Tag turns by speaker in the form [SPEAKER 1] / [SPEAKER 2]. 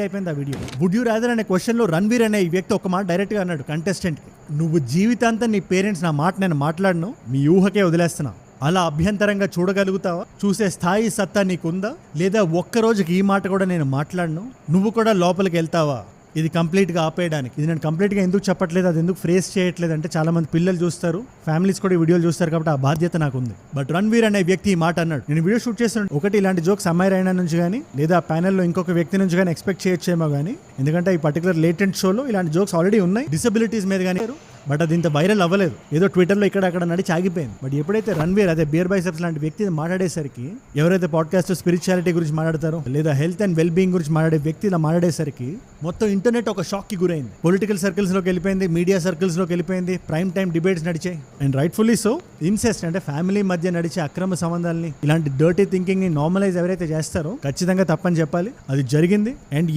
[SPEAKER 1] అయిపోయింది ఆ video. Would you rather అనే క్వశ్చన్లో రణ్వీర్ అనే ఈ వ్యక్తి ఒక మాట డైరెక్ట్గా అన్నాడు కంటెస్టెంట్కి, నువ్వు జీవితాంతం నీ పేరెంట్స్ నా మాట నేను మాట్లాడను, మీ ఊహకే వదిలేస్తున్నా. అలా అభ్యంతరంగా చూడగలుగుతావా? చూసే స్థాయి సత్తా నీకుందా? లేదా ఒక్కరోజుకి ఈ మాట కూడా నేను మాట్లాడను, నువ్వు కూడా లోపలికి వెళ్తావా? ఇది కంప్లీట్గా ఆపేయడానికి. ఇది నేను కంప్లీట్గా ఎందుకు చెప్పట్లేదు, అది ఎందుకు ఫ్రేస్ చేయట్లేదు అంటే చాలా మంది పిల్లలు చూస్తారు, ఫ్యామిలీస్ కూడా ఈ వీడియోలు చూస్తారు కాబట్టి ఆ బాధ్యత నాకు ఉంది. బట్ రణ్వీర్ అనే వ్యక్తి ఈ మాట అన్నాడు. నేను వీడియో షూట్ చేస్తున్నాను, ఒకటి ఇలాంటి జోక్స్ అమ్మాయి రైనా నుంచి కానీ లేదా ప్యానెల్లో ఇంకొక వ్యక్తి నుంచి కానీ ఎక్స్పెక్ట్ చేయొచ్చేమో కానీ, ఎందుకంటే ఈ పర్టికులర్ లేటెంట్ షోలో ఇలాంటి జోక్స్ ఆల్రెడీ ఉన్నాయి డిసబిలిటీస్ మీద కానీ, బట్ అది ఇంత వైరల్ అవ్వలేదు. ఏదో ట్విట్టర్లో ఇక్కడ అక్కడ నడిచి ఆగిపోయింది. బట్ ఎప్పుడైతే రణ్వీర్ అదే బియర్ బైసెప్స్ లాంటి వ్యక్తి మాట్లాడేసరికి, ఎవరైతే పాడ్కాస్ట్ స్పిరిచువాలిటీ గురించి మాట్లాడతారో లేదా హెల్త్ అండ్ వెల్ బీయింగ్ గురించి మాట్లాడే వ్యక్తి ఇలా మాట్లాడేసరికి మొత్తం ఇంటర్నెట్ ఒక షాక్ కి గురైంది. పొలిటికల్ సర్కిల్స్ లోకి వెళ్ళిపోయింది, మీడియా సర్కిల్స్ లోకి వెళ్ళిపోయింది, ప్రైమ్ టైం డిబేట్స్ నడిచాయి. And rightfully so. ఇన్సెస్ట్ అంటే ఫ్యామిలీ మధ్య నడిచే అక్రమ సంబంధాలని, ఇలాంటి డర్టీ థింకింగ్ ని నార్మలైజ్ ఎవరైతే చేస్తారో ఖచ్చితంగా తప్పని చెప్పాలి. అది జరిగింది. అండ్